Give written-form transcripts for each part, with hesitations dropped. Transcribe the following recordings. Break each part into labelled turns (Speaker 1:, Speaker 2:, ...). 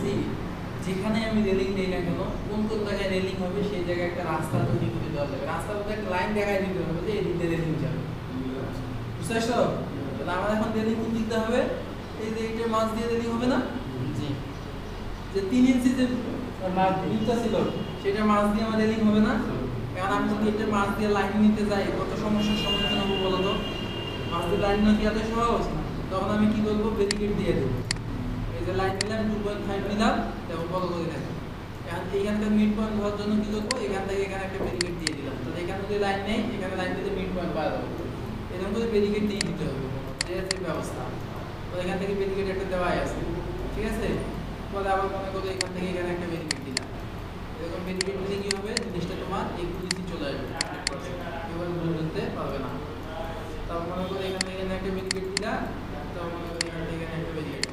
Speaker 1: বলছি যেখানে আমি রেলিং দেই না কেন কোন কোন জায়গায় রেলিং হবে সেই জায়গায় একটা রাস্তা তৈরি করে দেওয়া হবে, রাস্তার মধ্যে একটা লাইন দেখাই দিতে হবে যে এই দিকে রেলিং যাবে। বুঝতে পারছো? তাহলে আমার এখন রেলিং কোন দিকতে হবে? এই যে এইটার মাছ দিয়ে রেলিং হবে না? জি। যে 3 ইঞ্চি যে মাছ দিতে ছিল সেটা মাছ দিয়ে আমার রেলিং হবে না? কারণ আমি যদি এটা মাছ দিয়ে লাইন নিতে যাই কত সমস্যার সম্মুখীন হবো বলো তো? মাছ দিয়ে লাইন না দেওয়াতে সহজ, তখন আমি কি করবো? ব্যারিকেড দিয়ে দেবো। এই যে লাইন নিলাম 2.5 নিলাম, দেখো বড় করে দেখো। এখন এইখানকার মিড পয়েন্ট হওয়ার জন্য কি করবো? এখান থেকে এখানে একটা ব্যারিকেড দিয়ে দিলাম। তাহলে এখানে যদি লাইন নেই, এখানে লাইন দিতে মিড পয়েন্ট পাওয়া যাবে। এরকম করে ব্যারিকেড দিয়ে দিতে হবে, এই হচ্ছে ব্যবস্থা। তো এখান থেকে ব্যারিকেড একটা দেওয়াই আছে, ঠিক আছে? পরে আবার মনে করো এখান থেকে এখানে একটা ব্যারিকেড দিলাম। এরকম ব্যারিকেড দিলে কি হবে? জিনিসটা তোমার ইকুয়ালিটি চলে আসবে, এবার বুঝতে পারবে না। তারপর মনে করো এখান থেকে এখানে একটা ব্যারিকেড দিলাম, তারপর মনে করো এখান থেকে এখানে একটা ব্যারিকেড।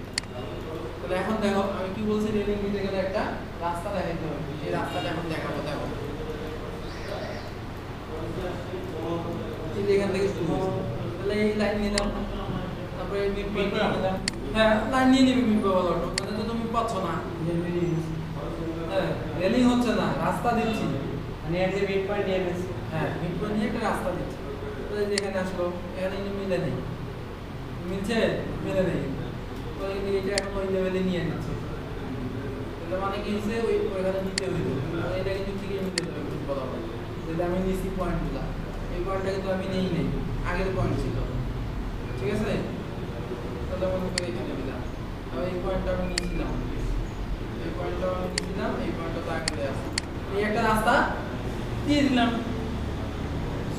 Speaker 1: তাহলে এখন দেখো আমি কি বলছি, রেলিং দিতে গেলে একটা রাস্তা দেখাইতে হবে, এই রাস্তাটা এখন দেখাবো। দেখো এখান থেকে শুরু হচ্ছে, তাহলে এই লাইন নিলাম, তারপরে এই মিড পয়েন্ট নিলাম। হ্যাঁ, লাইন নিয়ে নিবি মিড পয়েন্ট অটো, মানে তো তুমি পাচ্ছ না। হ্যাঁ, রেলিং হচ্ছে না, রাস্তা দিচ্ছি,
Speaker 2: মানে এর যে মিড পয়েন্ট নিয়ে গেছে।
Speaker 1: হ্যাঁ মিড পয়েন্ট নিয়ে একটা রাস্তা দিচ্ছি। তাহলে যেখানে আসলো এখানে মিলে নেই, মিলছে? মিলে নেই। তো এইটা এখন ওই লেভেলে নিয়ে নিচ্ছে, এটা মানে কি হচ্ছে ওই ওইখানে নিতে হইল, এটা কিন্তু ঠিকই মিলে যাবে খুব বলা হয়। যেটা আমি নিচ্ছি পয়েন্টগুলো, এই পয়েন্টটা কিন্তু আমি নেই, আগের পয়েন্ট ছিল, ঠিক আছে? তাহলে মনে করি এখানে দিলাম, আর এই পয়েন্টটা আমি নিয়েছিলাম, এই পয়েন্টটা আমি নিয়েছিলাম, এই পয়েন্টটা তো আগে আছে, এই একটা রাস্তা দিয়ে দিলাম।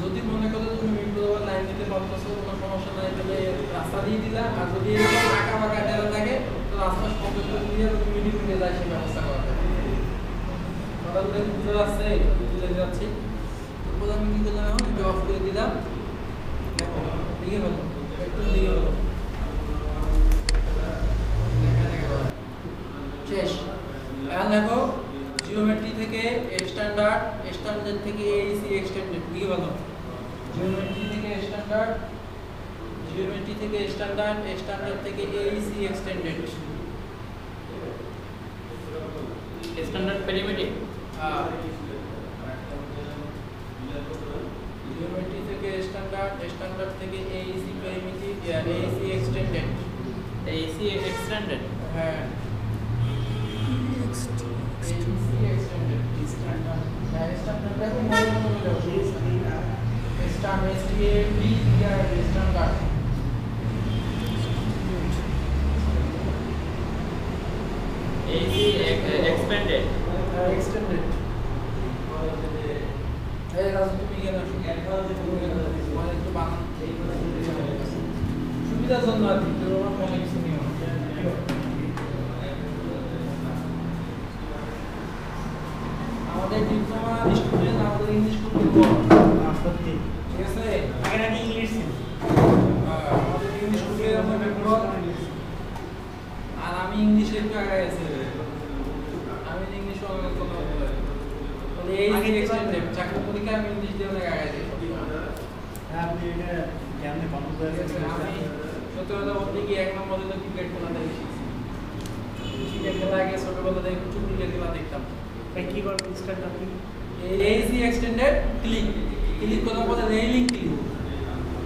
Speaker 1: যদি মনে করো তুমি মিডল লাইন দিতে পারতেছো, কোনো সমস্যা নাই, তাহলে রাস্তা দিয়ে দিলাম। আর যদি এরকম আঁকা বাঁকা টেরা থাকে তো রাস্তা সংযুক্ত দিয়ে তুমি মিডিলে যায় সেই ব্যবস্থা করা যায়। কথা বলে বুঝতে পারছে? বুঝে যাচ্ছি। তারপর আমি কি করলাম? এখন এটা অফ করে দিলাম, দেখো লিখে ফেলো, একটু লিখে ফেলো, শেষ। এখন দেখো জিওমেট্রি থেকে স্ট্যান্ডার্ড, স্ট্যান্ডার্ড থেকে এইসি এক্সটেন্ডেড, লিখে ফেলো। জিওমেট্রি থেকে স্ট্যান্ডার্ড, জিওমেট্রি থেকে স্ট্যান্ডার্ড, স্ট্যান্ডার্ড থেকে এইসি এক্সটেন্ডেড।
Speaker 2: স্ট্যান্ডার্ড পেরিমেট্রিক,
Speaker 1: জিওমেট্রি থেকে স্ট্যান্ডার্ড, স্ট্যান্ডার্ড থেকে এইসি পেরিমেট্রিক, এইসি এক্সটেন্ডেড,
Speaker 2: এইসি এক্সটেন্ডেড।
Speaker 1: হ্যাঁ এইসি এক্সটেন্ডেড স্ট্যান্ডার্ড, হ্যাঁ স্ট্যান্ডার্ড দেখো মনে মনে দাও, স্ট্যান্ডার্ড এসটিএবি ইয়ার স্ট্যান্ডার্ড,
Speaker 2: এইসি এক্সপেন্ডেড,
Speaker 1: এক্সটেন্ডেড। এই রাজু তুমি কেন মানে একটু বানান সুবিধার জন্য আর কি, তোমার মনে কিছু নিও। আমাদের ডিপ্লোমা স্টুডেন্ট আমাদের ইংলিশ খুব দুর্বল, ঠিক আছে?
Speaker 2: আগে নাকি ইংলিশ ছিল,
Speaker 1: আমাদের ইংলিশ খুবই দুর্বল, আর আমি ইংলিশে একটু আগে গেছি, আমি ইংলিশ অনেক কথা বলতে পারি। তাহলে এই এক্সটেন্ডেড চাকরি পরীক্ষা আমি ইংলিশ দিয়ে অনেক আগে যাই।
Speaker 2: আপনি এটা কেমনে কমন করে
Speaker 1: আমি সত্যি কথা বলতে কি 1 নম্বরে তো ক্রিকেট খেলাটা শিখছি, ক্রিকেট খেলা আগে ছোটবেলা থেকে প্রচুর ক্রিকেট খেলা দেখতাম।
Speaker 2: ভাই কি করবেন স্টার্ট আপনি?
Speaker 1: এইসি এক্সটেন্ডেড ক্লিক, ক্লিক করার পরে রেইলিং ক্লিক,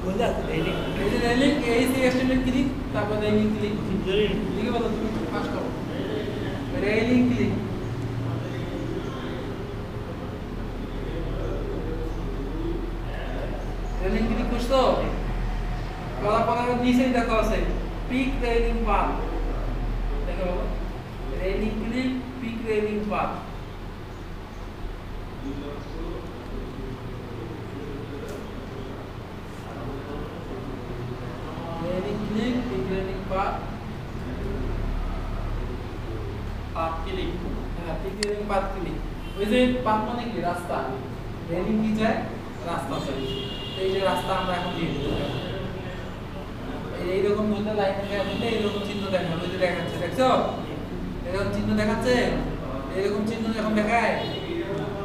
Speaker 2: বুঝলা রেলিং,
Speaker 1: এই যে রেইলিং এইসি এক্সটেন্ডেড ক্লিক, তারপর রেইলিং ক্লিক,
Speaker 2: জরুরি
Speaker 1: লিখে বলো তুমি ফার্স্ট করো রেইলিং ক্লিক। রেইলিং ক্লিক করছো, করার পরে নিচেই দেখো আছে পিক রেইলিং পাথ, দেখো railing click pick railing path. Railing click pick railing path, path click, হ্যাঁ পিক রেইলিং পাথ ক্লিক। ওই যে পাথ মানে কি? রাস্তা, রেইলিং কি যায়? রাস্তা যায়। এই যে রাস্তা আমরা এখন দিয়ে দিতে হবে, এইরকম ধরতে লাইন দেখাতে এইরকম চিহ্ন দেখাবে, ওই যে দেখাচ্ছে, দেখছো এরকম চিহ্ন দেখাচ্ছে, এরকম চিহ্ন যখন দেখায়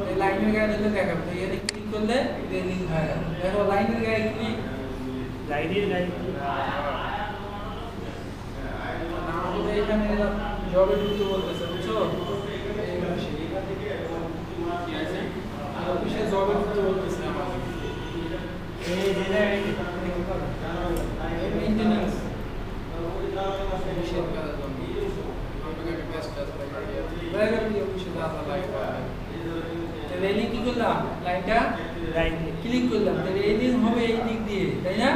Speaker 1: এই লাইনের গায়ে ধরতে দেখাবে, তো এখানে ক্লিক করলে রেলিং হয়ে গেল। দেখো লাইনের গায়ে ক্লিক,
Speaker 2: লাইনের গায়ে
Speaker 1: আমাদের এখানে জবে ঢুকতে বলতেছে বুঝছো অফিসে জবে ঢুকতে বলতেছে আমাকে
Speaker 2: এই যেটা
Speaker 1: মেইনটেনেন্স অফিসের কাজের জন্য আমাকে একটা কাজ বাইরে দিয়ে অফিসে যাওয়া লাগবে রেলিং কি করলাম লাইনটা ক্লিক করলাম তাহলে রেলিং হবে এই দিক দিয়ে তাই না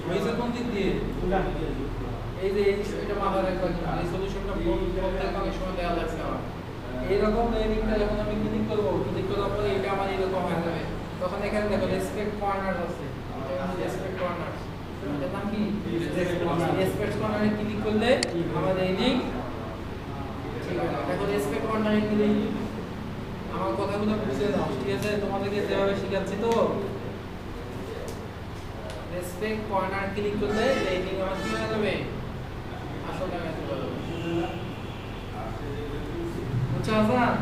Speaker 1: হয়েছে কোন দিক দিয়ে এই যে এটা মাথা রাখবা এই সলিউশনটা বলতে অনেক সময় দেওয়া লাগছে আমার এইরকম রেলিংটা যখন আমি ক্লিক করবো ক্লিক করার পরে এটা আমার এরকম হয়ে যাবে তখন এখানে দেখো রেসপেক্ট কর্নার আছে রেসপেক্ট কর্নার এর নাম কি রেসপেক্ট কর্নারে ক্লিক করলে আমাদের রেলিং ঠিক আছে দেখো রেসপেক্ট কর্নারে ক্লিক আমার কথাগুলো বুঝে দাও ঠিক আছে তোমাদেরকে যেভাবে শেখাচ্ছি তো রেসপেক্ট কর্নার ক্লিক করলে রেটিং আমার কি হয়ে যাবে আসলে আমি চলে যাবে বুঝছো হাসান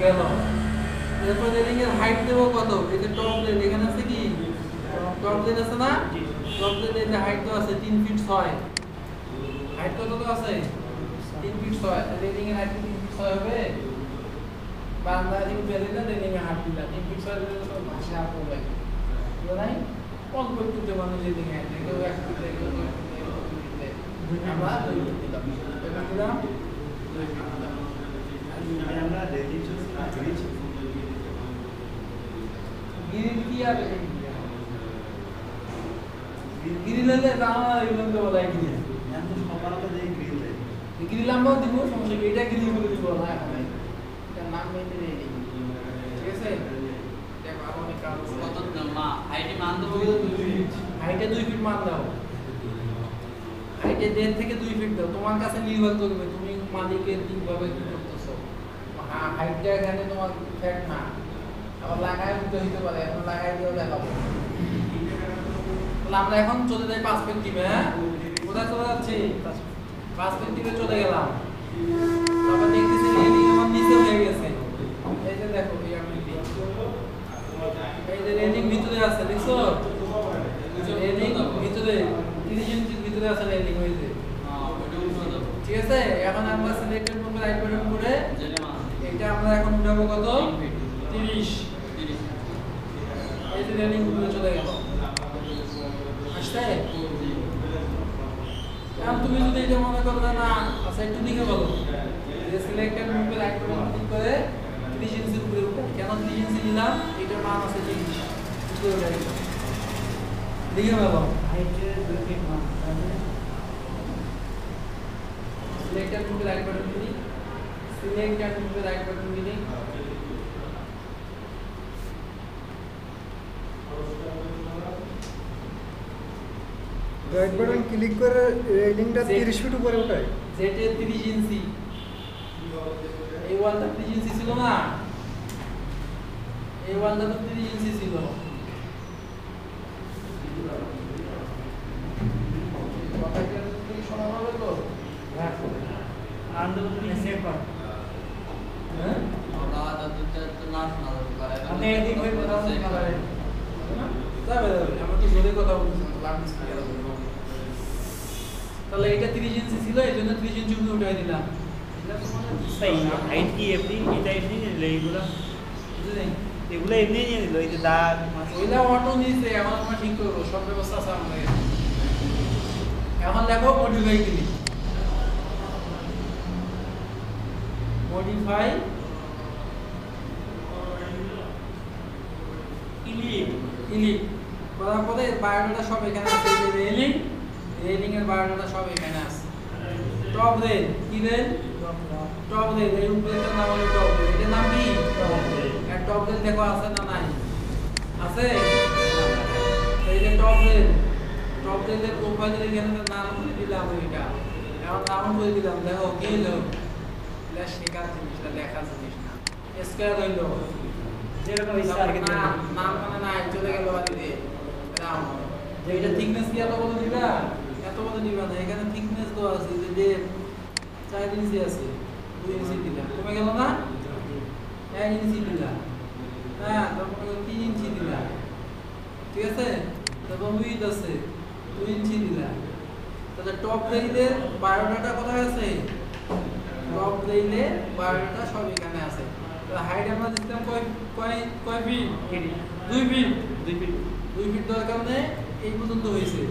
Speaker 1: গেল এরপর রেলিং এর হাইট দেবো কত এই যে টপ রেল এখানে আছে কি টপ রেল আছে না টপ রেল এর হাইট তো আছে 3 ফিট 6 হাইট কত তো আছে 3 ফিট 6 রেলিং এর হাইট 3 ফিট 6 হবে বারান্দা থেকে বেরিয়ে না রেলিং এর হাইট দিলা 3 ফিট 6 এর তো ভাষা আপন লাগে তো নাই কোন করতে মানুষ রেলিং এর হাইট কেউ 1 ফিট থেকে আমরা 2 ফিট দিলাম এটা দিলাম 2 ফিট দিলাম
Speaker 2: আমরা রেডি চুজ করেছি
Speaker 1: গ্রিল কি আর গ্রিলের দাম এগুলো তো বলা গ্রিল
Speaker 2: এত সকালে তো দেই গ্রিল দেই
Speaker 1: গ্রিল আমরা দিব সমস্যা কি এটা গ্রিল বলে দিব না এখন এটার নাম মেনে নেই ঠিক আছে দেখো আর অনেক কাজ কত মা হাইটে মান দেবো 2 ফিট হাইটে 2 ফিট মান দাও হাইটে 1.5 থেকে 2 ফিট দাও তোমার কাছে নির্ভর করবে তুমি মালিকের কিভাবে কি করতেছো হাইটটা এখানে তোমার ফ্যাক্ট না আবার লাগায় দিতে হইতে পারে এখন লাগায় দিয়েও দেখাবো তাহলে আমরা এখন চলে যাই পার্সপেক্টিভে হ্যাঁ কোথায় চলে যাচ্ছি পার্সপেক্টিভে চলে গেলাম তারপর দেখতেছি রেলিং আমার নিচে হয়ে গেছে এই যে দেখো এই যে রেলিং ভিতরে আছে দেখছো রেলিং ভিতরে 30 ইঞ্চির ভিতরে আছে রেলিং ওই যে ঠিক আছে এখন আমরা সিলেক্টেড করব রাইট বাটন করে এটা আমরা এখন উঠাবো কত 30 এই যে রেলিং উপরে চলে গেল আসছে এখন তুমি যদি এটা মনে করো না আচ্ছা একটু দিকে বলো যে সিলেক্টেড মুভ করে রাইট বাটন ক্লিক করে 30 ইঞ্চির উপরে উঠে কেন 30 ইঞ্চি নিলাম এটার মান আছে 30 উপরে উঠে গেল দিকে বলো
Speaker 2: হাইটে 2 ফিট মান
Speaker 1: selected move right button click selected move right button click
Speaker 3: right button click করে রেলিংটা 30 ফিট উপরে উঠায়
Speaker 1: যেটা 30 ইঞ্চি এই ওয়ালটা 30 ইঞ্চি ছিল না এই ওয়ালটা তো 30 ইঞ্চি ছিল কথাটা কি শোনা হবে তো
Speaker 2: হ্যাঁ আন্দোলন সেভ কর
Speaker 1: হ্যাঁ
Speaker 4: দাদা তো না শোনা পারে
Speaker 2: আপনি এদিক হয়ে কথা বলতে পারেন
Speaker 1: যাবে আমরা তো জোরে কথা বলছি লাগছে তাহলে এটা 30 ইঞ্চি ছিল এইজন্য 30 ইঞ্চি উপরে উঠাই দিলাম এটা তো মানে
Speaker 2: তাই হাইট কি এমনি এটা এমনি নিল এগুলো
Speaker 1: বুঝলেন
Speaker 2: এগুলো এমনি নিয়ে নিল এই যে দাগ
Speaker 1: ওইটা অটো নিয়েছে এখন আমরা ঠিক করবো সব ব্যবস্থা আছে আমাদের এখন দেখো মডিফাই ক্লিক মডিফাই ক্লিক করার পরে বায়োডাটা সব এখানে আছে এই যে রেলিং এর বায়োডাটা সব এখানে আছে টপ রেল কি রেল টপ রেল এই উপরেটার নাম হলো টপ রেল এটার নাম কি আর টপ রেল দেখো আছে না নাই আছে এই যে টপ রেলের প্রোফাইলের এখানে নাম করে দিলাম এটা এখন নাম করে দিলাম দেখো কি হলো এটা শেখার জিনিসটা দেখার জিনিস না স্কয়ার হইলো
Speaker 2: যেরকম ইচ্ছা আর কি
Speaker 1: নাম মানে নাই চলে গেল বাড়ি দিয়ে রাম এটা থিকনেস কি এত বড় দিবা এত বড় দিবা না এখানে থিকনেস তো আছে যে 4 ইঞ্চি আছে 2 ইঞ্চি দিলা কমে গেল না 1 ইঞ্চি দিলা হ্যাঁ তারপরে 3 ইঞ্চি দিলা ঠিক আছে, তারপর উইথ আছে 2 ইঞ্চি দিলা। তাহলে টপ রেইলের বায়োডাটা কোথায় আছে? টপ রেইলের বায়োডাটা সব এখানে আছে। তাহলে হাইট আমরা দিলাম কয় ফিট? 2 ফিট। 2 ফিট দেওয়ার কারণে এই পর্যন্ত হয়েছে।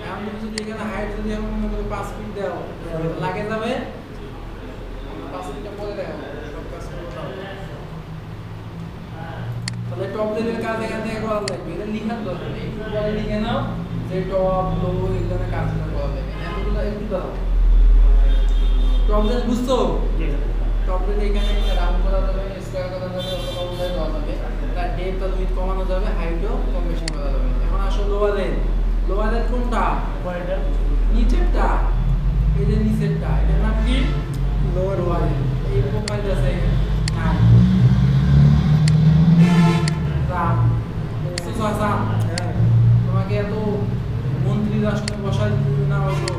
Speaker 1: এখন তুমি যদি এখানে হাইট যদি এখন মনে করো 5 ফিট দাও লাগে যাবে 5 ফিটটা পরে দাও সব কাজ করতে হবে। তাহলে টপ লেভেলের কাজ এখান থেকে করা লাগবে, এটা লিখার দরকার নেই, একটু পরে লিখে নাও যে টপ লো এগুলো কাজগুলো করা লাগবে। এতগুলো একটু দাও। টপ লেভেল বুঝছো? টপ লেভেল এখানে রাউন্ড করা যাবে, স্কয়ার করা যাবে, অথবা উল্টায় দেওয়া যাবে, তার ডেপথ আর উইডথ কমানো যাবে, হাইটও কম বেশি করা যাবে। এখন আসো লোয়ার লেভেল। লোয়ার লেভেল কোনটা? নিচেরটা, এই যে নিচেরটা, এটার নাম কি?
Speaker 3: Lower
Speaker 1: lower level. এই প্রোফাইল আছে নাই রাম সুসাসাম,
Speaker 3: হ্যাঁ
Speaker 1: তোমাকে এত মন্ত্রীর আসনে বসাই না হলো।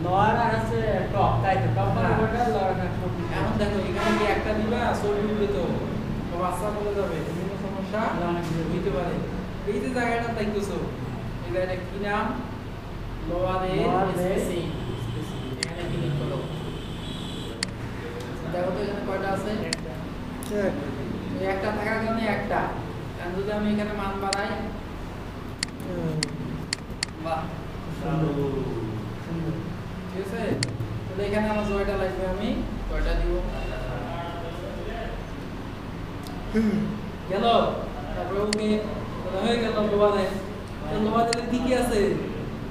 Speaker 2: লোয়ার আছে টপ, তাই তো টপ
Speaker 1: হ্যাঁ।
Speaker 2: কোনটা লোয়ার না টপ।
Speaker 1: এখন দেখো এখানে কি একটা দিবা সব দিবে তো বাচ্চা বলে যাবে বিভিন্ন সমস্যা হইতে পারে। এই যে জায়গাটা দেখতেছো এই জায়গাটা কি নাম? Lower spacing. এখানে ক্লিক করো, দেখো তো এখানে কয়টা আছে?
Speaker 3: এক
Speaker 1: এই একটা থাকার কারণে একটা। এখন যদি আমি এখানে মান বাড়াই, বাহ ঠিক আছে, তাহলে এখানে আমার জয়টা লাগবে, আমি কয়টা দিব গেল। তারপরে ওকে হয়ে গেল লোয়ারে। লোয়ারে কি কি আছে?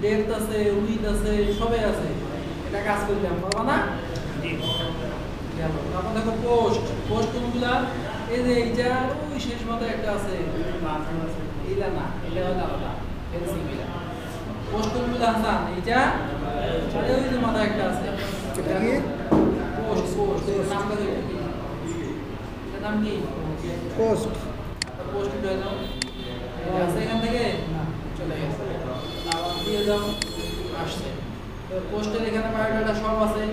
Speaker 1: ডেপথ আছে, উইথ আছে, সবই আছে। এটা কাজ করলাম পারবা না? গেল। তারপর দেখো পোস্ট। পোস্ট কোনগুলা? এই যে এইটা ওই শেষ মাথায় একটা আছে, এইটা না, এটা হলো আলাদা ফেন্সিং। এটা পোস্ট কোনগুলা হাসান? এইটা আর ওই যে মাথায় একটা আছে,
Speaker 3: এটা কি?
Speaker 1: পোস্ট। পোস্ট নামটা কি? এটার নাম কি?
Speaker 3: পোস্ট।
Speaker 1: পোস্ট উঠে দাও, আছে এখান থেকে চলে গেছে, আবার দিয়ে দাও, আসছে। তো পোস্টের এখানে বায়োডাটা সব আছে।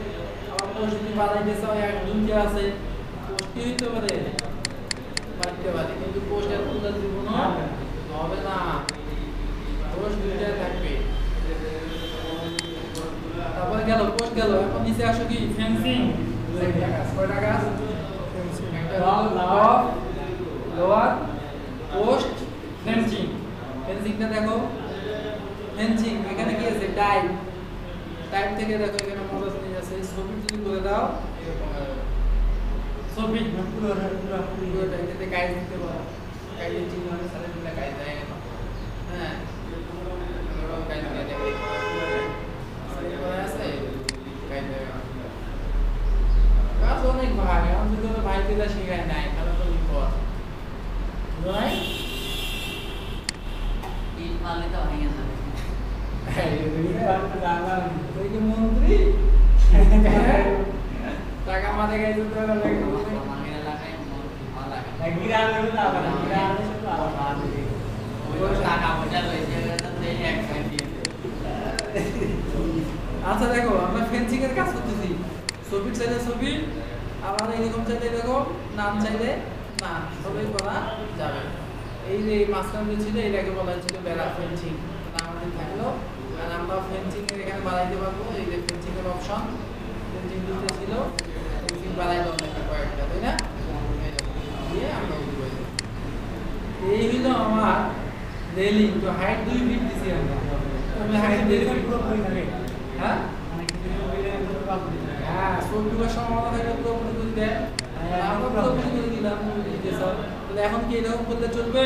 Speaker 1: আবার পোস্ট যদি বানাইতে চাও এক দুইটা আছে, পোস্ট কি হইতে পারে? বাড়তে পারে, কিন্তু পোস্ট এত উল্টা দিব না হবে না, পোস্ট দুইটা থাকবে। তারপরে গেল পোস্ট গেল। এখন নিচে আসো কি? ফেন্সিং। কয়টা কাজ? একটা টপ, লোয়ার, পোস্ট, ফেন্সিং। ফেন্সিংটা দেখো, ফেন্সিং এখানে কি আছে? টাইপ। টাইপ থেকে দেখো এখানে মডেল নিয়ে আছে, ছবি যদি করে দাও এরকম ছবি পুরোটা এটাতে গাইড দিতে পারো। গাইডের চিহ্ন আছে, সাথে দিলে গাইড দেয় না। হ্যাঁ ওরাও গাইড দিয়ে দেবে, সাথে করা আছে গাইড দেবে। কাজ অনেক ভাই, আমি তো ভাই দিলে শিখাই নাই, তাহলে তো বিপদ নাই।
Speaker 4: ইট মারলে তো ভেঙে যাবে।
Speaker 1: মন্ত্রী টাকা মারে গেছে তো
Speaker 4: আমাদের এলাকায় ভালো লাগে। ওই টাকা পয়সা রয়েছে তো দেই এক সাইড দিয়ে।
Speaker 1: আচ্ছা দেখো আমরা ফেন্সিং এর কাজ করতেছি, ছবি চাইলে ছবি, আবার এরকম চাইলে দেখো, নাম চাইলে না, সবই করা যাবে। এই যে মাঝখানে ছিল এটাকে বলা হয়েছিল বেড়া ফেন্সিং, আমাদের থাকলো। আর আমরা ফেন্সিং এর এখানে বাড়াইতে পারবো, এই যে ফেন্সিং এর অপশন, ফেন্সিং দিতে ছিল, ফেন্সিং বাড়াই দাও নাকি কয়েকটা, তাই না? দিয়ে আমরা উঠবো। এই হলো আমার রেলিং। তো হাইট 2 ফিট দিছি আমরা, তুমি হাইট 2 ফিট পুরোপুরি থাকে। হ্যাঁ হ্যাঁ, সবটুকুর সম্ভাবনা থাকলে পুরোপুরি করে দেয়, আমরা পুরোপুরি করে দিলাম। তাহলে এখন কি এরকম করলে চলবে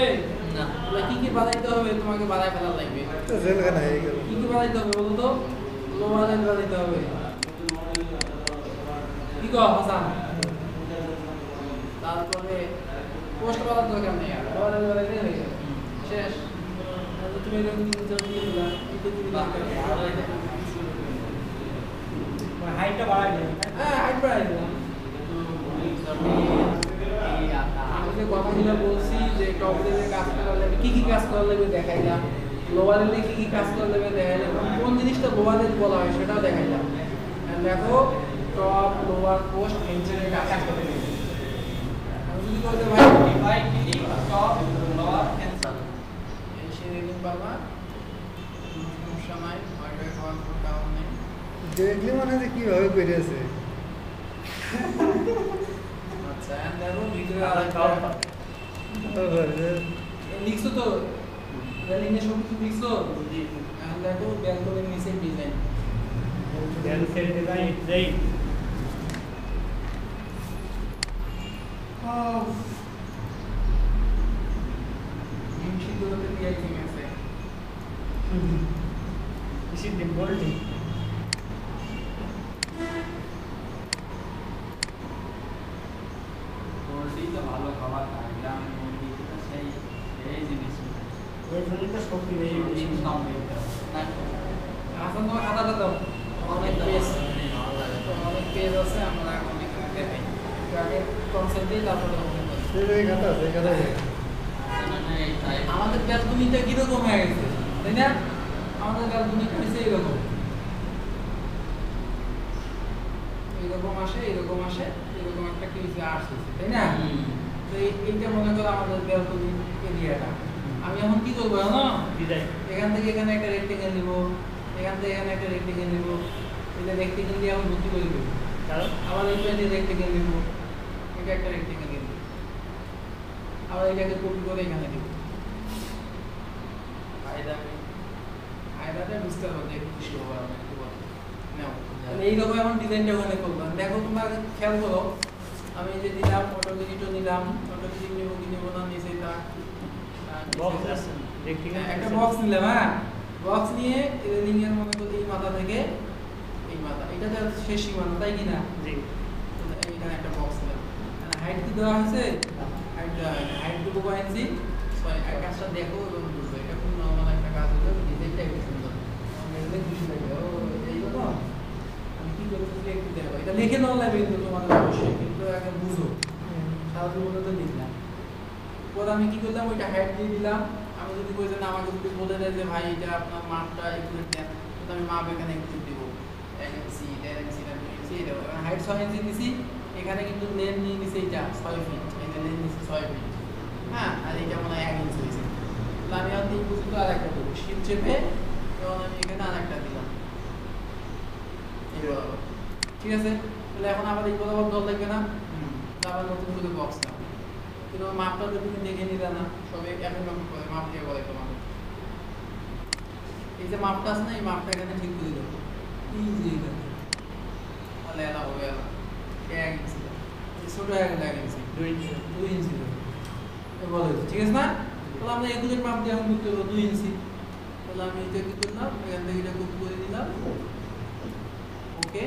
Speaker 4: না?
Speaker 1: তাহলে কি কি বাড়াইতে হবে? তোমাকে বাড়াই ফেলা লাগবে।
Speaker 3: তো জেলখানা হয়ে গেল।
Speaker 1: কি কি বাড়াইতে হবে বলো তো? লোয়ার লেভেল বাড়াইতে হবে। কি কো হাসান? তারপরে পোস্ট বাড়ার দরকার নেই, আর লোয়ার লেভেল বাড়াইতে হয়ে গেল, শেষ। তাহলে তুমি এরকম কিছু দিয়ে দিলা, কিন্তু তুমি
Speaker 2: হাইটটা বাড়াই দেবে।
Speaker 1: হ্যাঁ হাইট বাড়াই দিলাম। আমি যে কথাগুলো বলছি যে টপ লেভেলে কাজ করা লাগবে, কি কি কাজ করা লাগবে দেখাইলাম, লোয়ার লেভেলে কি কি কাজ করা লাগবে দেখাইলাম, কোন জিনিসটা লোয়ার লেভেল বলা হয় সেটাও দেখাইলাম। দেখো টপ, লোয়ার, পোস্ট, ফেন্সিং এর কাজ করতে হবে। আমি যদি বলতে ভাই
Speaker 4: ডিভাইড টপ লোয়ার ক্যান্সেল।
Speaker 1: এই সে রেলিং পাবা, কোনো সমস্যা নাই, ভয় টয় খাওয়ার কোনো কারণ নেই।
Speaker 3: দেখলে মনে হয় যে কিভাবে করেছে।
Speaker 1: আচ্ছা এখন দেখো ভিতরে
Speaker 2: আবার
Speaker 1: আরেকটা
Speaker 2: খাওয়া
Speaker 1: লিখছো তো, রেলিং এর সব কিছু লিখছো।
Speaker 2: জি
Speaker 1: এখন দেখো ব্যালকনির নিচের ডিজাইন।
Speaker 2: ক্যান্সেল ডিজাইন দেই
Speaker 1: ডিম সিদ্ধ হতে দিয়ে ডিম আছে।
Speaker 2: ইসি দিন বলটি
Speaker 4: পোল্ট্রি তো ভালো খাবার খায়, গ্রামের মুরগি তো সেই সেই জিনিস।
Speaker 2: ওই জন্য তো শক্তি নেই বেশি
Speaker 4: ডিম কম দিতে হবে।
Speaker 1: এখন তোমার খাতাটা দাও, অনেক পেজ অনেক পেজ আছে, আমরা অনেক দেখাই। একটু আগে কনসেপ্ট দিই তারপরে অনেক
Speaker 3: এই খাতা আছে, এই খাতা আছে।
Speaker 4: মানে এই type
Speaker 1: আমাদের ব্যালকনিটা কিরকম হয়ে গেছে তাই না? আমাদের ব্যালকনিটা হয়েছে এইরকম, এইরকম আসে এইরকম আসে, এরকম একটা কিছু আসছে তাই না? তো এইটা মনে করো আমাদের ব্যালকনি এরিয়াটা। আমি এখন কি করবো জানো?
Speaker 2: ডিজাইন
Speaker 1: এখান থেকে এখানে একটা রেক্টেঙ্গেল নিব, এখান থেকে এখানে একটা রেক্টেঙ্গেল নিব, এটা রেক্টেঙ্গেল দিয়ে আমি ভর্তি করে দেবো।
Speaker 2: কারণ
Speaker 1: আবার এইটা দিয়ে রেক্টেঙ্গেল নিব, এটা একটা রেক্টেঙ্গেল নিব, আবার এটাকে কপি করে এখানে দিব। আয়দাটা বুঝতে হবে যে কি শুরু হবে আমরা একটু বলো। নাও তাহলে এইরকম এখন ডিজাইনটা ওখানে করলাম। দেখো তোমরা খেয়াল করো, আমি এই যে দিলাম অটোগেটিটো নিলাম, অটোগেটিভ নিব কি নিব না নিচে এটা
Speaker 2: বক্স আছে দেখতে
Speaker 1: একটা বক্স নিলাম। হ্যাঁ বক্স নিয়ে রেলিং এর মনে করি এই মাথা থেকে এই মাথা, এটা তো শেষ সীমানা তাই কি না?
Speaker 2: জি
Speaker 1: এইখানে একটা বক্স নিলাম। হাইট কি দেওয়া হয়েছে? হাইট দেবো কয়েন্সি কাজটা দেখো এবং বুঝবো এটা খুব নর্মাল একটা কাজ হলো, ডিজাইনটা একটু সুন্দর। দেখলে খুশি লাগবে, ও এই তো আমি কি করতেছি একটু দেখো, এটা লিখে নেওয়া লাগবে কিন্তু তোমাদের অবশ্যই, কিন্তু আগে বুঝো, সারা জীবনে তো লিখলাম। পরে আমি কি করলাম, ওইটা হাইট দিয়ে দিলাম। আমি যদি বলছেন আমাকে যদি বলে দেয় যে ভাই এটা আপনার মাপটা একটু দেন, তো আমি মাপ এখানে একটু দিব 1 ইঞ্চি 1.5 ইঞ্চি 2 ইঞ্চি এটা হাইট 6 ইঞ্চি দিছি। এখানে কিন্তু লেন নিয়ে নিছে এটা 6 ফিট, এটা লেন নিছে 6 ফিট। হ্যাঁ আর এটা মনে হয় 1 ইঞ্চি হয়েছে। তাহলে আমি আর 3 পর্যন্ত আর একটা দেবো শিপ চেপে, এবং আমি এখানে আর একটা দিলাম এইভাবে। ঠিক আছে, তাহলে এখন আবার এই বরাবর দল লাগবে না, আবার নতুন করে বক্স নাও। কিন্তু মাপটা তো তুমি দেখে নিলে না, সবে একই রকম করে মাপ দিয়ে বলে তোমাকে। এই যে মাপটা আছে না, এই মাপটা এখানে ঠিক করে দেবো, এই যে এখানে, তাহলে এটা হবে না 1 ইঞ্চি, ছোট 1 ইঞ্চি
Speaker 2: 2 ইঞ্চি
Speaker 1: 2 ইঞ্চি দেবো বলে দিচ্ছি, ঠিক আছে না? তাহলে আমরা এগুলোর মাপ দিয়ে এখন করতে হবে 2 ইঞ্চি। তাহলে আমি এটা কি করলাম, এখান থেকে এটা কপি করে দিলাম, ওকে।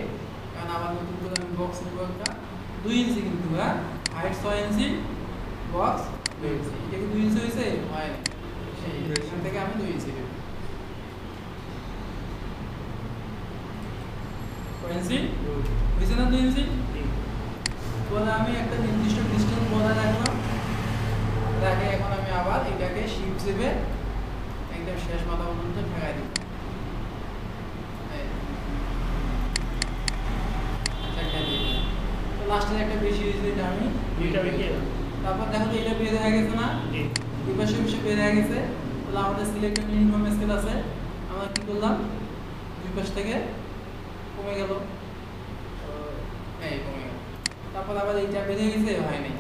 Speaker 1: কারণ আবার নতুন করে আমি বক্স নেবো একটা 2 ইঞ্চি, কিন্তু হ্যাঁ হাইট 6 ইঞ্চি, বক্স 2 ইঞ্চি। এটা কি 2 ইঞ্চি হয়েছে? হয় না, সেই এখান থেকে আমি 2 ইঞ্চি দেবো। কয় ইঞ্চি হয়েছে না? 2 ইঞ্চি। বলে আমি একটা নির্দিষ্ট ডিস্টেন্স বজায় রাখলাম, রাখে এখন আমি আবার এটাকে শিপ চেপে একদম শেষ মাথা পর্যন্ত ঠেকাই দিই। লাস্টের একটা বেশি হয়েছে, এটা আমি
Speaker 2: দুইটা বেরিয়ে এলো।
Speaker 1: তারপর দেখো তো এটা বের হয়ে গেছে না,
Speaker 2: জি
Speaker 1: দুই পাশে বেশি বের হয়ে গেছে। তাহলে আমাদের সিলেক্টেড ইউনিফর্ম স্কেল আছে, আমরা কি করলাম, দুই পাশ থেকে কমে গেল, এই কমে গেল। তারপর আবার এইটা বের হয়ে গেছে, হয় নাই।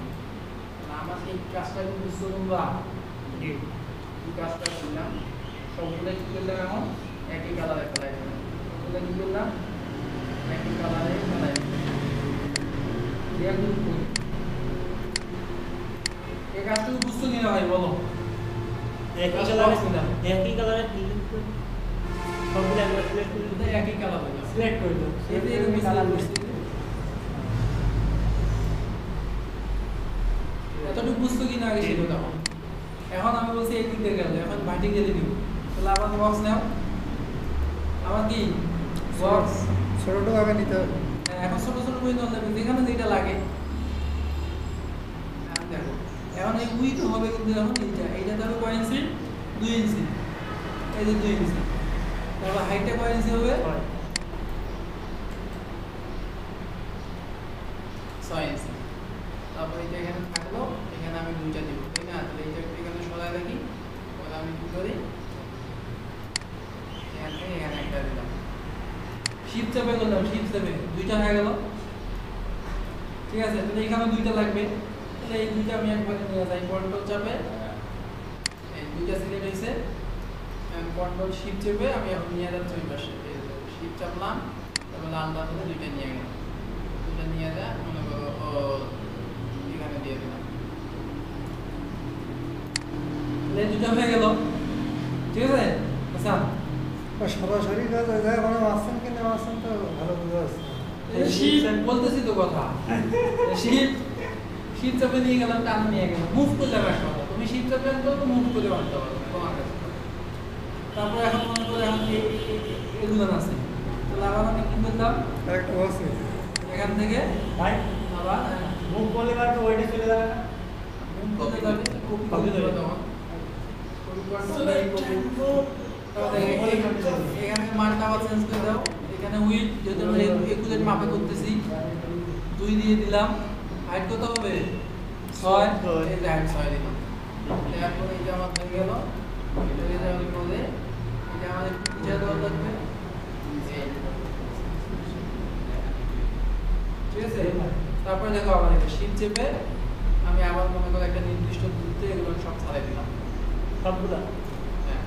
Speaker 1: আমার এই কাজটা কিন্তু বুঝছো তোমরা,
Speaker 2: জি
Speaker 1: এই কাজটা করলাম, সবগুলো কি করলাম, এখন একই কালারে ফেলাই দিলাম, সবগুলো কি করলাম একই কালারে ফেলাই দিলাম। এই কাজটুকু বুঝছো কিনা ভাই বলো?
Speaker 2: একই
Speaker 1: Box
Speaker 2: কালারে
Speaker 1: নিলাম।
Speaker 2: একই কালারে সবগুলো একবার সিলেক্ট করে
Speaker 1: এটা একই কালার হইলো,
Speaker 3: সিলেক্ট করে দাও।
Speaker 1: এই যে এরকম কালার করছি, এতটুকু বুঝছো কিনা আগে সেটা তখন। এখন আমি বলছি এই দিক দিয়ে গেল, এখন ভার্টিক্যালি দিব। তাহলে আবার বক্স নাও, আবার কি বক্স,
Speaker 3: ছোটটা আগে নিতে হবে।
Speaker 1: এখন ছোট ছোট করে নেওয়া যাবে যেখানে যেটা লাগে। এখন দেখো, এখন এই উইথ হবে কিন্তু এখন এইটা তাহলে কয় ইঞ্চি? 2 ইঞ্চি, এই যে 2 ইঞ্চি। তারপর হাইটটা কয় ইঞ্চি হবে? 6 ইঞ্চি। তারপর এটা এখানে থাকলো, এখানে আমি 2টা দিব, তাই না? তাহলে এইটা এখানে সরাই রাখি, তাহলে আমি কি করি শিপ চাপে করলাম, শিপ চাপে দুইটা হয়ে গেল। ঠিক আছে, তাহলে এখানে দুইটা লাগবে, তাহলে এই দুইটা আমি একবারে নিয়ে যাই। কন্ট্রোল চাপে এই দুইটা সিলেক্ট হয়েছে, কন্ট্রোল শিপ চেপে আমি এখন নিয়ে যাচ্ছি ওই পাশে। শিপ চাপলাম, তারপর লাল দাঁততে দুইটা নিয়ে গেলাম, দুইটা নিয়ে যা মনে করো এখানে দিয়ে দিলাম, তাহলে দুইটা হয়ে গেল। ঠিক আছে, আচ্ছা
Speaker 3: সরাসরি কাজ হয়ে যায়, মানে মাঝখান কিনে মাঝখান তো ভালো বোঝা যাচ্ছে না।
Speaker 1: শিপ বলতেছি তো কথা, শিপ শিপ চাপে নিয়ে গেলাম, টান নিয়ে গেলাম, মুভ করলে একটা কথা, তুমি শিপ চাপে তো মুভ করে আনতে পারো তোমার কাছে। তারপর এখন মনে করো এখন এগুলো আছে, তাহলে আবার আমি কি করলাম,
Speaker 3: একটা আছে
Speaker 1: এখান থেকে
Speaker 2: ভাই
Speaker 1: আবার
Speaker 2: মুখ বলে বার তো ওইটা চলে যাবে না।
Speaker 1: মুভ করতে যাবে, কপি করে দেবে তখন কপি করতে এই কপি তাহলে এখানে মানটা আবার চেঞ্জ করে দাও। এখানে উইথ যেহেতু আমরা একুরেট মাপে করতেছি, 2 দিয়ে দিলাম। হাইট কত হবে 6, এই যে হাইট 6 দিলাম। তারপর এটা আমার হয়ে গেল, এটা আমি বলে এটা আমাদের পিছা দেওয়া লাগবে। ঠিক আছে, তারপরে দেখো আবার এটা শিপ চেপে আমি আবার মনে করো একটা নির্দিষ্ট দূরত্বে এগুলো সব ছাড়াই দিলাম
Speaker 2: সবগুলা
Speaker 1: হ্যাঁ,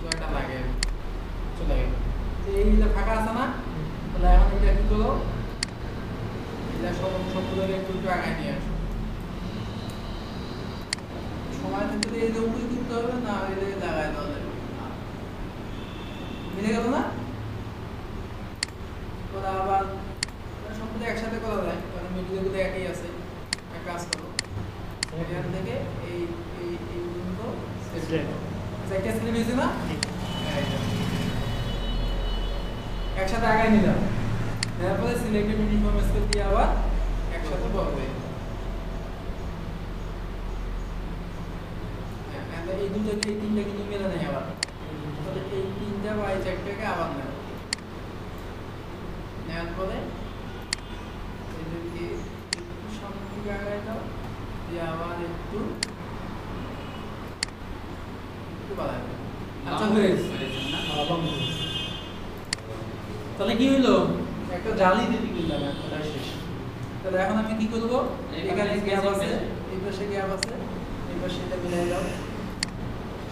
Speaker 1: তো একটা লাগে চলে গেল। এইটা ফাঁকা আছে না, তাহলে এখন এটা কি করো, এটা সবগুলোকে একটু একটু আগায় নিয়ে আসো। সময় থাকলে এই উপরে করতে হবে না, এটা লাগাই দেওয়া যাবে। মিলে গেল না, ওরা আবার সবগুলো একসাথে করা যায়, কারণ মিডিয়াগুলো একই আছে। এক কাজ করো, এখান থেকে এই এই এই পর্যন্ত একটা স্ক্রিন হয়েছে না, একসাথে আগায় নিলাম। তারপরে সিলেক্টেড ইউনিফর্ম স্কেল দিয়ে আবার একসাথে বলবে। এই দুটোকে এই তিনটা কিন্তু মেলে নেই আবার, তাহলে এই তিনটা বা এই চারটাকে আবার নেব। নেওয়ার পরে এদেরকে একটু সামনের দিকে আগায় দাও, দিয়ে আবার একটু বাড়াই দাও। আচ্ছা হয়ে গেছে। তাহলে কি হইলো, একটা জালি দিতে গেলাম, একটা শেষ। তাহলে এখন আমি কি করবো, এখানে গ্যাপ আছে, এই পাশে গ্যাপ আছে, এই পাশে এটা মিলাই দাও,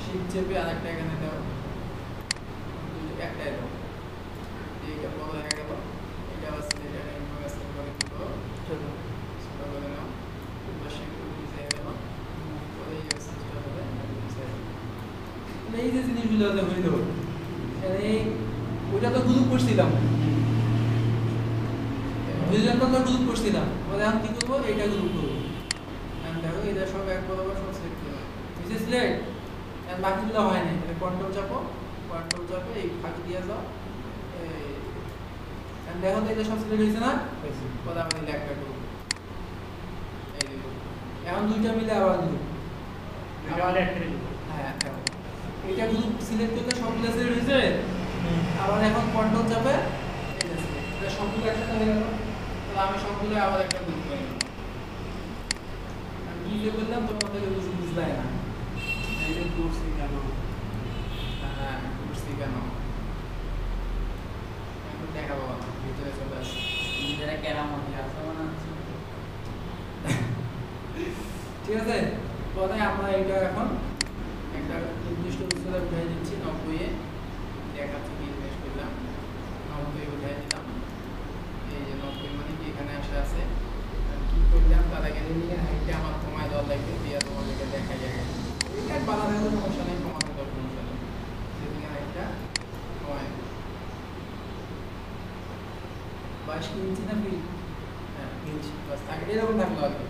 Speaker 1: শিপ চেপে আরেকটা এখানে দাও, একটাই দাও, এইটা বড় হয়ে গেল। এটা আছে, এটা ইনফরমেশন করে দিব, চলো ছোট করে নাও, এই পাশে একটু বুঝে গেল, পরে এই এক্সেসটা হবে এই যে জিনিসগুলো হইল। এই ওইটা তো গ্রুপ করছিলাম, দুইজনটা তো গ্রুপ করছিলাম, বলে এখন কি করবো, এইটা গ্রুপ করবো। দেখো এটা সব এক বরাবর সব সিলেক্ট করবো, নিচে সিলেক্ট, বাকিগুলো হয় না। কন্ট্রোল চাপো, কন্ট্রোল চাপে এই ফাঁকি দিয়ে যাও, দেখো তো এটা সব সিলেক্ট হয়েছে না, বলে আমাদের একটা গ্রুপ। এই দেখো এখন দুইটা মিলে আবার গ্রুপ, হ্যাঁ দেখো এটা গ্রুপ সিলেক্ট করতে সবগুলো সিলেক্ট হয়েছে। আবার এখন কন্ট্রোল চাপে এটা সবগুলো একসাথে হয়ে গেল, তাহলে আমি সবগুলো আবার একটা গ্রুপ করে নিলাম। আমি কি যে বললাম তোমাদের কিছু বুঝলাই না,
Speaker 2: এটা করছি কেন,
Speaker 1: হ্যাঁ বুঝছি কেন, এখন দেখাবো না, ভিতরে চলে আসছে
Speaker 4: নিজেরা কেরামতি আছে মনে হচ্ছে।
Speaker 1: ঠিক আছে। পরে আমরা এটা এখন একটা নির্দিষ্ট উচ্চতা উঠাই দিচ্ছি, 90-এ দেখাচ্ছি কি ইনভেস্ট করলাম, 90 উঠাই দিলাম। এই যে 90 মানে কি এখানে আসে আছে, কি করলাম তার আগে নিয়ে হাইটটা আমার কমায় দেওয়া লাগবে, দিয়ে তোমাদেরকে দেখা যায়। এটা বাড়াতে হলে সমস্যা নেই, কমাতে দেওয়ার সমস্যা নেই, যেদিকে হাইটটা কমায় 22 ইঞ্চি না ফিট, হ্যাঁ ইঞ্চি বাস থাকে, এরকম থাকলো আর কি।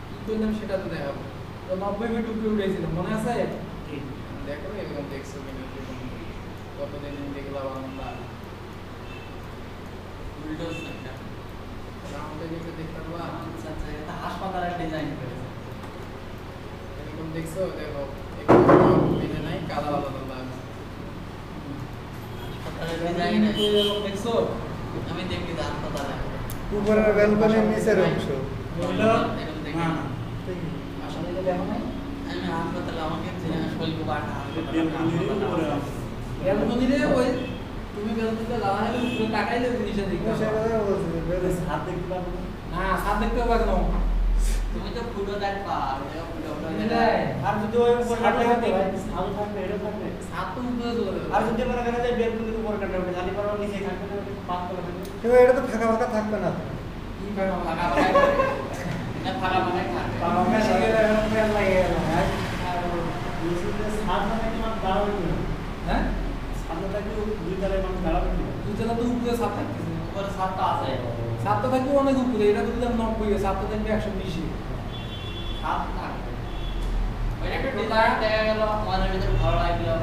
Speaker 1: কি করলাম সেটা তো দেখাবো। তো 90 ফিট উপরে উঠেছিলাম, মনে আছে? দেখো এরকম দেখছো কিনা, কতদিন দেখলাম আমরা
Speaker 4: উল্টো সেটা
Speaker 1: আমাদের যেটা দেখতে পারবা,
Speaker 4: আচ্ছা আচ্ছা, এটা হাসপাতালের ডিজাইন করেছে।
Speaker 1: এরকম দেখছো, দেখো এরকম মেনে নাই, কালা আলাদা আলাদা
Speaker 4: হাসপাতালের ডিজাইন
Speaker 1: এরকম দেখছো।
Speaker 4: আমি দেখি যে হাসপাতালে
Speaker 3: উপরের ব্যালকনির নিচের অংশ।
Speaker 4: এরকম দেখি
Speaker 2: না,
Speaker 4: না।
Speaker 1: আসলে এটা দেখো নাই,
Speaker 4: আমি হাসপাতালে আমাকে শৈল্প বাটা
Speaker 2: বেলকনির উপরে আছে।
Speaker 1: ব্যালকনিরে ওই তুমি বেতন দিতে যাওয়া হলে পুরো টাকাই দেবে জিনিসটা দেখতে
Speaker 3: সে
Speaker 1: হবে।
Speaker 3: কথা বলছি বেতন
Speaker 2: হাত দেখতে পারবো না।
Speaker 1: না সাত দেখতেও পারো না
Speaker 4: তুমি তো ফুটো দেখবা ওটা ফুটো
Speaker 1: বুঝলাই?
Speaker 2: আর যদি ওই উপর
Speaker 3: ছাদ
Speaker 2: কাটা
Speaker 3: থাকবে,
Speaker 2: ভাই ছাদ থাকবে এটা থাকবে।
Speaker 1: সাত তো উপরে চলে যাবে।
Speaker 2: আর যদি মনে করেন যে বেলকুনির উপর কাটা হবে জানি পারবো নিচে থাকবে না পাত করে থাকবে।
Speaker 3: কিন্তু এটা তো ফাঁকা ফাঁকা থাকবে না
Speaker 1: কি পারো
Speaker 4: ফাঁকা ফাঁকা থাকবে। না ফাঁকা ফাঁকা থাকবে।
Speaker 3: পাওয়া শিখে এখন ফেল লাগে গেল আর
Speaker 2: নিচে ছাদ না থাকলে মানুষ দাঁড়াবে কি না?
Speaker 1: হ্যাঁ
Speaker 2: ছাদ না থাকলে দুই তলায় মানুষ দাঁড়াবে কি না?
Speaker 1: দুজনে তো উপরে সাত থাকতেছে
Speaker 4: উপরে ছাদটা আছে।
Speaker 1: সাত তো থাকবে অনেক উপরে এটা তো দিলাম 90 সাত তো থাকবে 120
Speaker 4: ছাদ থাকবে। ওইটা একটু ডিজাইন দেখা গেল মনের ভিতরে ভালো লাগলো।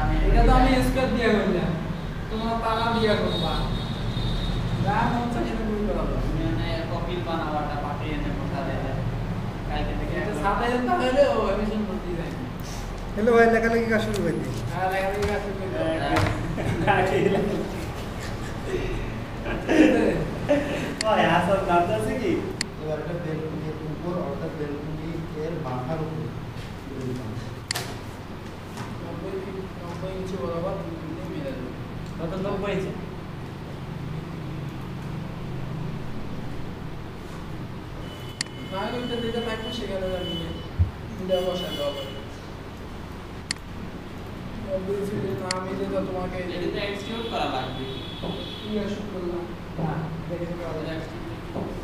Speaker 4: আমি
Speaker 1: এটা তো আমি স্কোয়ার দিয়ে করলাম তোমার তালা দিয়ে করবা যা মন চাই সেটা তুমি করো
Speaker 4: তুমি মানে কপিল বানাবাটা পাঠিয়ে এনে বসা দেবে। কালকে থেকে
Speaker 1: এটা সাথে যেতে হলে ও এমিশন করতে যায়
Speaker 3: হ্যালো ভাই লেখালেখি কাজ শুরু করে দিই
Speaker 1: হ্যাঁ লেখালেখি কাজ শুরু করে দাও।
Speaker 2: ওই আসল নাম আছে কি?
Speaker 5: এবার একটা বেলকুনির উপর অর্থাৎ বেলকুনি এর মাথার উপর
Speaker 1: 90 ইঞ্চি বরাবর দুই দিকে মেরে দেবো
Speaker 2: কত 90 ইঞ্চি?
Speaker 1: না ওইটা যেটা থাকবে সেখানে লাগিয়ে দুটা বসা দেওয়া হবে 90 ইঞ্চি না আমি যেটা তোমাকে
Speaker 4: এটাতে এক্সকিউট করা লাগবে।
Speaker 1: ইয়ে শুট করলাম না দেখে নেওয়া
Speaker 4: এটা
Speaker 1: যায়।
Speaker 4: execute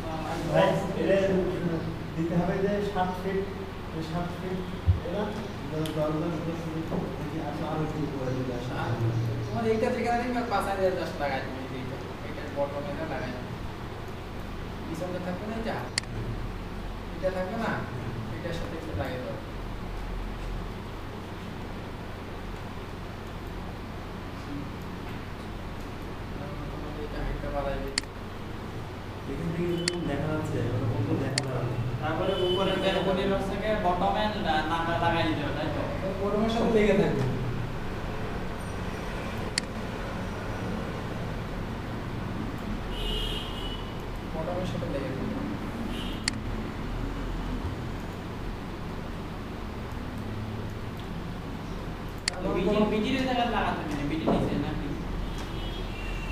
Speaker 4: করা লাগবে।
Speaker 2: ভাই এটা
Speaker 5: দিতে হবে যে 7 ফিট 7 ফিট এটা দরজার উপর শুরু থেকে আরো একটু উপরে দিকে আসা
Speaker 1: তোমার এইটা যেখানে দেখবে 5000 জাস্ট লাগাই তুমি এইটা এটার বটমে না লাগাই পিছনে থাকবে না এটা থাকবে না এটার সাথে একটু লাগিয়ে দাও এটা হাইটটা বাড়াইবে
Speaker 2: এখান থেকে যেরকম দেখা যাচ্ছে ওরকম তো দেখা যাবে না।
Speaker 4: তারপরে উপরে বেলকনির থেকে বটমে নামটা লাগাই দিতে হবে তাই তো?
Speaker 1: বটমের সাথে লেগে থাকবে বটমের সাথে লেগে থাকবে
Speaker 4: বিটির জায়গা লাগাতে হবে বিটি নিচে নাকি?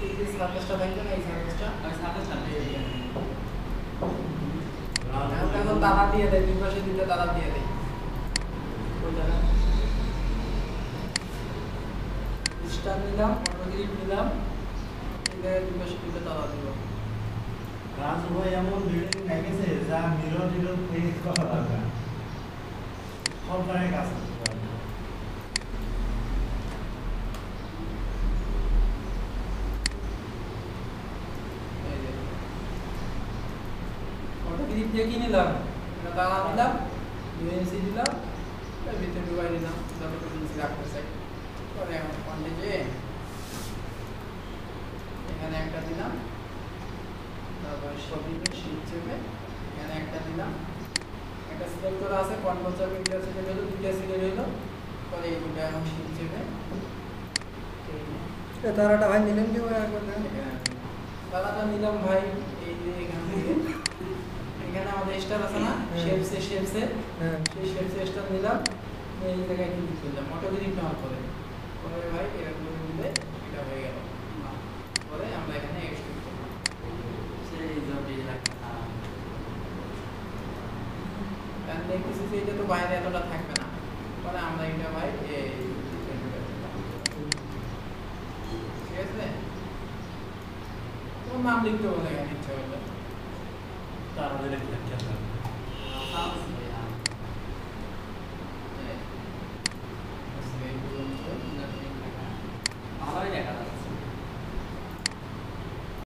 Speaker 1: এই যে সারফেসটা থাকবে না এই সারফেসটা
Speaker 4: ওই সাথে সাথে
Speaker 1: এখন তারা দিয়ে দেয় দুই পাশে দুইটা তারা দিয়ে দেয় ওই জায়গা স্টার নিলাম অটোগ্রিপ নিলাম এই জায়গায় দুই পাশে দুইটা তারা দিব
Speaker 5: রাজু ভাই এমন বিল্ডিং দেখেছে যা মিরর টিরর ফেস করা দরকার সব জায়গায় কাজ করতে পারবে
Speaker 1: এই যে অটোগ্রিপ দিয়ে কি নিলাম এটা তারা নিলাম 2 ইঞ্চি দিলাম এর ভিতরে ডুবাই দিলাম তারপর 2 ইঞ্চি রাখতে চাই পরে এখন পয়েন্টে যে এখানে একটা দিলাম তারপরে সবিতে শীট চেপে এখানে একটা দিলাম একটা সিলেক্ট করা আছে কন্ট্রোল চাপে এটা সিলেক্ট হলো দুইটা সিলেক্ট হলো পরে এই দুটো এখন শীট চেপে
Speaker 3: এ তারাটা ভাই নিলেন কি ভাই একবার দেখেন?
Speaker 1: তারাটা নিলাম ভাই এই যে এখান থেকে এখানে আমাদের স্টার আছে না শেপসে
Speaker 3: হ্যাঁ
Speaker 1: সেই শেপসে স্টার নিলাম নিয়ে এই জায়গায় ক্লিক করলাম অটোগ্রিপ নেওয়ার পরে পরে ভাই এরকম দিলে এটা হয়ে গেল পরে আমরা এখানে এক্সট্রুড করলাম
Speaker 4: সেই জমি রাখা
Speaker 1: কারণ দেখতেছি যে এটা তো বাইরে এতটা থাকবে না পরে আমরা এটা ভাই এই ঠিক আছে তোমার নাম লিখতে বলে এখানে ইচ্ছা করলে
Speaker 2: তার মধ্যে রেখে